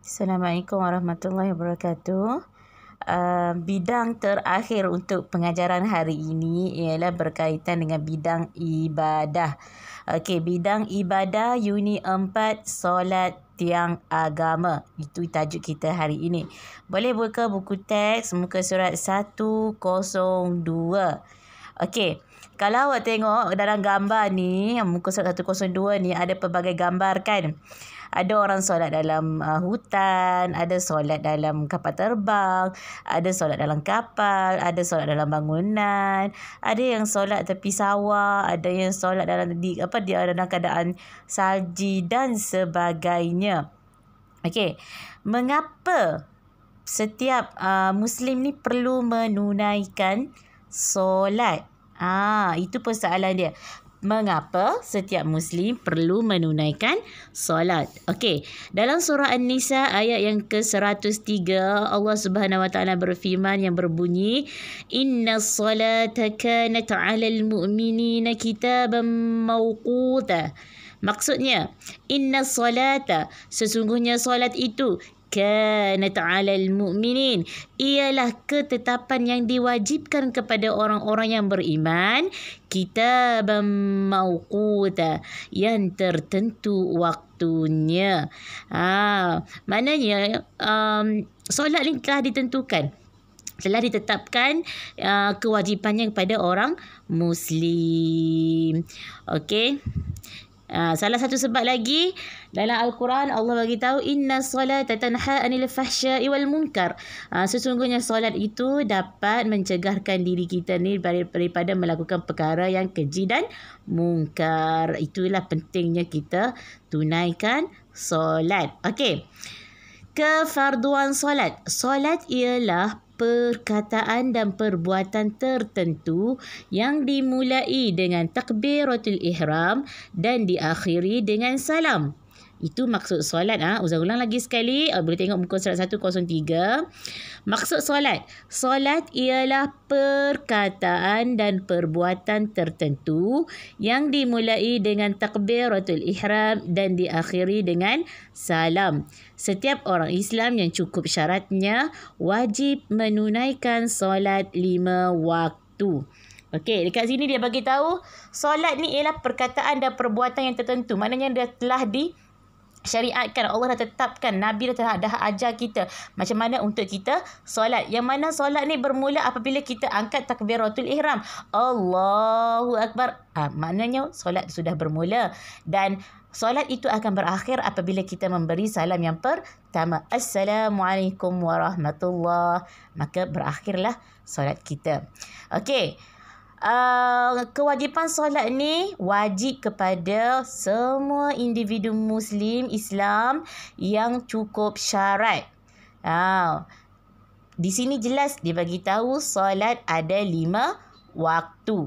Assalamualaikum warahmatullahi wabarakatuh. Bidang terakhir untuk pengajaran hari ini ialah berkaitan dengan bidang ibadah. Okey, bidang ibadah Unit 4 Solat Tiang Agama. Itu tajuk kita hari ini. Boleh buka buku teks muka surat 102. Okey, kalau awak tengok dalam gambar ni, muka surat 102 ni ada pelbagai gambar kan. Ada orang solat dalam hutan, ada solat dalam kapal terbang, ada solat dalam kapal, ada solat dalam bangunan, ada yang solat tepi sawah, ada yang solat dia dalam keadaan salji dan sebagainya. Okey, mengapa setiap Muslim ni perlu menunaikan solat? Itu persoalan dia. Mengapa setiap Muslim perlu menunaikan solat? Okey, dalam surah An-Nisa ayat yang ke-103 Allah Subhanahu Wa Taala berfirman yang berbunyi Innas salata kanat 'alal mu'minina kitaban mawquta. Maksudnya, innas salata, sesungguhnya solat itu kanat 'alal mu'minin, ialah ketetapan yang diwajibkan kepada orang-orang yang beriman, kitaban mawquta, yang tertentu waktunya. Maknanya solat ni telah ditentukan, telah ditetapkan kewajipannya kepada orang Muslim. Okey. Salah satu sebab lagi dalam Al-Quran Allah bagi tahu inna solata tanha anil fahsya'i wal munkar. Sesungguhnya solat itu dapat mencegahkan diri kita ni daripada melakukan perkara yang keji dan munkar. Itulah pentingnya kita tunaikan solat. Okey. Kefarduan solat. Solat ialah perkataan dan perbuatan tertentu yang dimulai dengan takbiratul ihram dan diakhiri dengan salam. Itu maksud solat. Ulang lagi sekali. Boleh tengok muka surat 103. Maksud solat. Solat ialah perkataan dan perbuatan tertentu yang dimulai dengan takbiratul ihram dan diakhiri dengan salam. Setiap orang Islam yang cukup syaratnya wajib menunaikan solat 5 waktu. Okey, dekat sini dia bagi tahu solat ni ialah perkataan dan perbuatan yang tertentu. Maknanya dia telah syariatkan, Allah dah tetapkan, Nabi dah ajar kita macam mana untuk kita solat. Yang mana solat ni bermula apabila kita angkat takbiratul ihram, Allahu Akbar. Maknanya solat sudah bermula, dan solat itu akan berakhir apabila kita memberi salam yang pertama, Assalamualaikum warahmatullahi. Maka berakhirlah solat kita. Okey. Kewajipan solat ni wajib kepada semua individu Muslim Islam yang cukup syarat. Di sini jelas dia bagi tahu solat ada 5 waktu.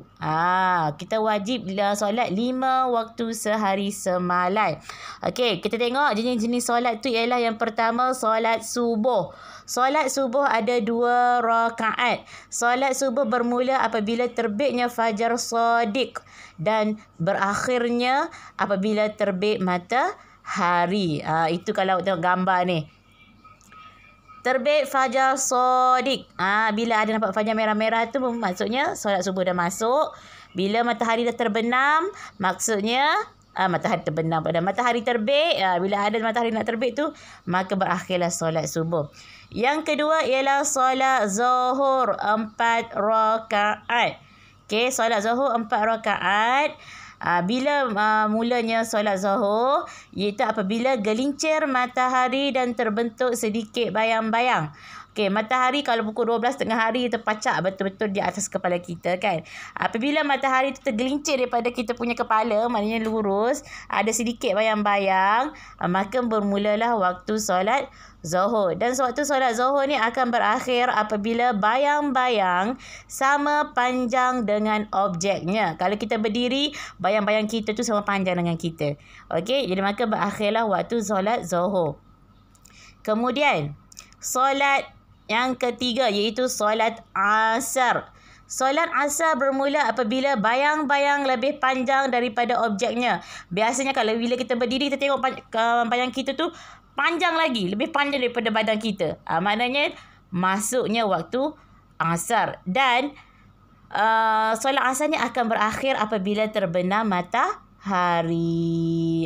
Kita wajib solat 5 waktu sehari semalam. Okey, kita tengok jenis-jenis solat tu ialah yang pertama solat subuh. Solat subuh ada 2 rakaat. Solat subuh bermula apabila terbitnya fajar shadiq dan berakhirnya apabila terbit matahari. Itu kalau tengok gambar ni. Terbit fajar shadiq. Bila ada nampak fajar merah-merah tu maksudnya solat subuh dah masuk. Bila matahari dah terbenam, maksudnya matahari terbenam pada matahari terbit. Bila ada matahari nak terbit tu, maka berakhirlah solat subuh. Yang kedua ialah solat zuhur 4 rakaat. Okey, solat zuhur 4 rakaat. Bila mulanya solat zuhur, iaitu apabila gelincir matahari dan terbentuk sedikit bayang-bayang. Okey, matahari kalau pukul 12 tengah hari terpacak betul-betul di atas kepala kita kan. Apabila matahari itu tergelincir daripada kita punya kepala, maknanya lurus, ada sedikit bayang-bayang, maka bermulalah waktu solat zuhur. Dan waktu solat zuhur ni akan berakhir apabila bayang-bayang sama panjang dengan objeknya. Kalau kita berdiri, bayang-bayang kita tu sama panjang dengan kita. Okey, jadi maka berakhirlah waktu solat zuhur. Kemudian, solat yang ketiga iaitu solat asar. Solat asar bermula apabila bayang-bayang lebih panjang daripada objeknya. Biasanya kalau bila kita berdiri, kita tengok bayang kita tu panjang lagi. Lebih panjang daripada badan kita. Maknanya masuknya waktu asar. Dan solat asar ni akan berakhir apabila terbenam matahari.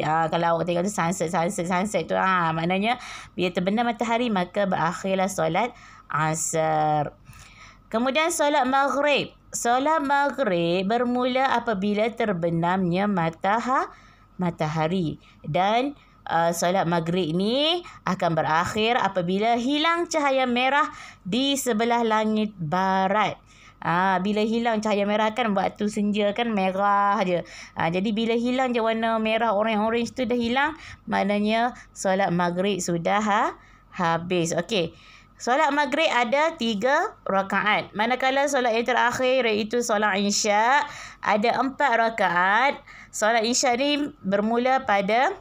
Kalau awak tengok tu sunset tu. Maknanya bila terbenam matahari maka berakhirlah solat asar. Kemudian solat maghrib. Solat maghrib bermula apabila terbenamnya matahari. Dan solat maghrib ni akan berakhir apabila hilang cahaya merah di sebelah langit barat. Bila hilang cahaya merah kan waktu senja kan merah je. Jadi bila hilang je warna merah orange tu dah hilang, maknanya solat maghrib sudah habis. Okey. Solat maghrib ada 3 rakaat. Manakala solat yang terakhir iaitu solat isyak ada 4 rakaat. Solat isyak ni bermula pada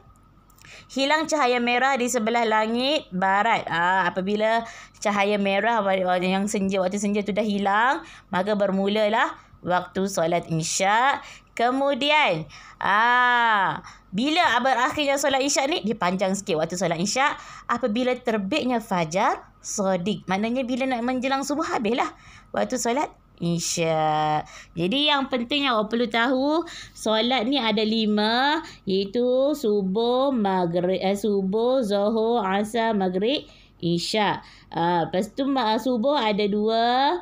hilang cahaya merah di sebelah langit barat. Apabila cahaya merah yang waktu senja tu dah hilang, maka bermulalah waktu solat isyak. Kemudian bila berakhirnya solat isyak ni, dia panjang sikit waktu solat isyak. Apabila terbitnya fajar sodik, maknanya bila nak menjelang subuh habislah waktu solat isyak. Jadi yang penting yang awak perlu tahu, solat ni ada 5, iaitu subuh, zuhur, asar, maghrib, isyak. Lepas tu subuh ada 2,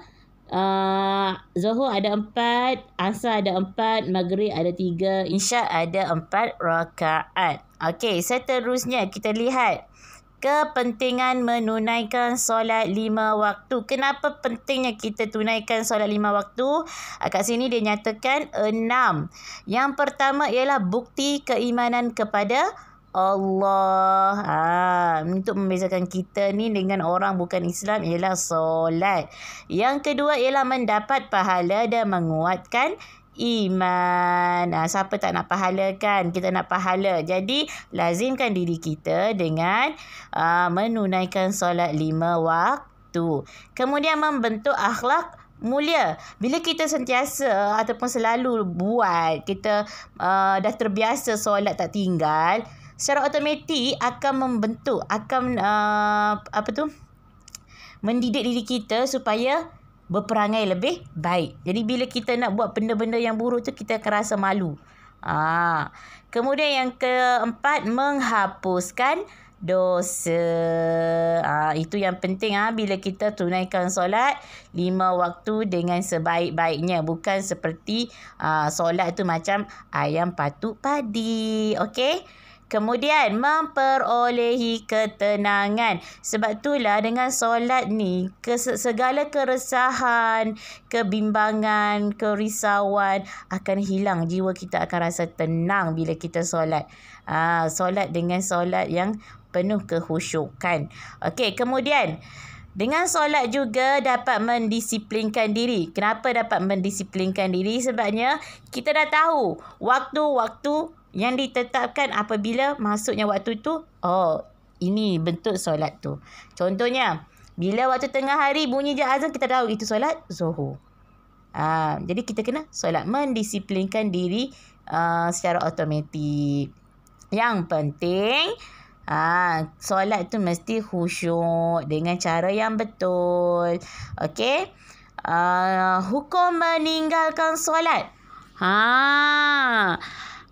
zuhur ada 4, asar ada 4, maghrib ada 3, isyak ada 4 rakaat. Okey, seterusnya kita lihat kepentingan menunaikan solat 5 waktu. Kenapa pentingnya kita tunaikan solat 5 waktu? Kat sini dia nyatakan 6. Yang pertama ialah bukti keimanan kepada Allah. Untuk membezakan kita ni dengan orang bukan Islam ialah solat. Yang kedua ialah mendapat pahala dan menguatkan iman. Siapa tak nak pahala kan? Kita nak pahala. Jadi lazimkan diri kita dengan menunaikan solat 5 waktu. Kemudian membentuk akhlak mulia. Bila kita sentiasa ataupun selalu buat, kita dah terbiasa solat tak tinggal, secara automatik akan membentuk, akan mendidik diri kita supaya berperangai lebih baik. Jadi bila kita nak buat benda-benda yang buruk tu, kita akan rasa malu. Kemudian yang keempat, menghapuskan dosa. Itu yang penting bila kita tunaikan solat 5 waktu dengan sebaik-baiknya. Bukan seperti solat tu macam ayam patuk padi. Okey? Kemudian memperolehi ketenangan. Sebab itulah dengan solat ni segala keresahan, kebimbangan, kerisauan akan hilang. Jiwa kita akan rasa tenang bila kita solat. Solat dengan solat yang penuh kehusyukan. Okey, kemudian dengan solat juga dapat mendisiplinkan diri. Kenapa dapat mendisiplinkan diri? Sebabnya kita dah tahu waktu-waktu yang ditetapkan apabila masuknya waktu tu. Ini bentuk solat tu. Contohnya, bila waktu tengah hari bunyi je azan, kita tahu itu solat zuhur. Jadi kita kena solat, mendisiplinkan diri secara automatik. Yang penting, solat tu mesti khusyuk dengan cara yang betul. Okey? Hukum meninggalkan solat.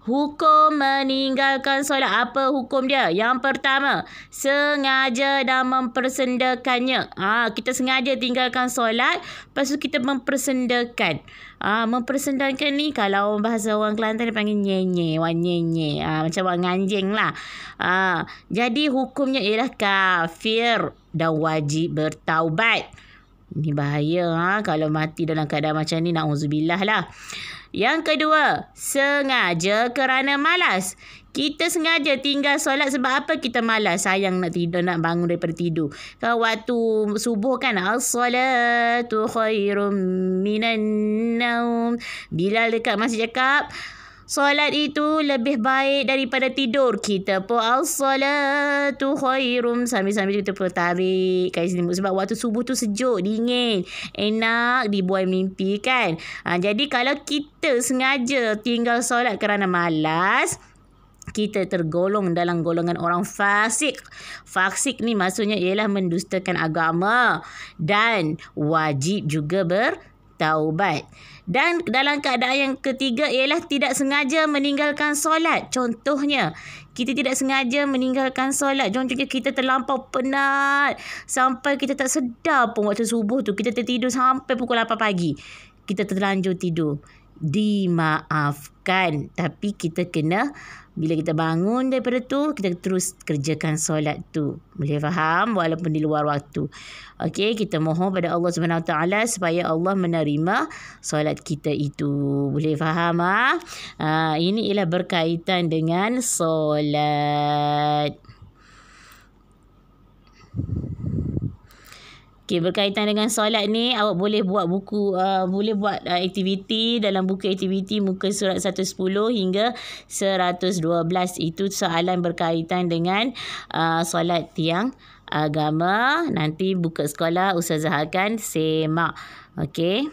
Hukum meninggalkan solat. Apa hukum dia? Yang pertama, sengaja dan mempersendakannya. Kita sengaja tinggalkan solat, lepas tu kita mempersendakan. Mempersendakan ni kalau bahasa orang Kelantan dia panggil nyenye. Macam orang nganjing lah. Jadi hukumnya ialah kafir dan wajib bertaubat. Ini bahaya kalau mati dalam keadaan macam ni. Na'udzubillah lah. Yang kedua, sengaja kerana malas. Kita sengaja tinggal solat sebab apa? Kita malas. Sayang nak tidur, nak bangun daripada tidur. Kalau waktu subuh kan, as-salatu khairum minan naum. Bilal dekat masjid cakap, solat itu lebih baik daripada tidur. Kita pun as-salatu khairum. Sambil-sambil kita pun tarik kat sini. Sebab waktu subuh tu sejuk, dingin. Enak dibuai mimpi kan. Jadi kalau kita sengaja tinggal solat kerana malas, kita tergolong dalam golongan orang fasik. Fasik ni maksudnya ialah mendustakan agama dan wajib juga bertaubat. Dan dalam keadaan yang ketiga ialah tidak sengaja meninggalkan solat. Contohnya, kita tidak sengaja meninggalkan solat. Contohnya kita terlampau penat sampai kita tak sedar pun waktu subuh tu kita tertidur sampai pukul 8 pagi. Kita terlanjur tidur. Dimaafkan, tapi kita kena, bila kita bangun daripada tu, kita terus kerjakan solat tu. Boleh faham? Walaupun di luar waktu. Okey, kita mohon pada Allah SWT supaya Allah menerima solat kita itu. Boleh faham? Ini ialah berkaitan dengan solat. Okay, berkaitan dengan solat ni, awak boleh buat aktiviti dalam buku aktiviti muka surat 110 hingga 112. Itu soalan berkaitan dengan solat tiang agama. Nanti buka sekolah Ustazah akan semak. Okey.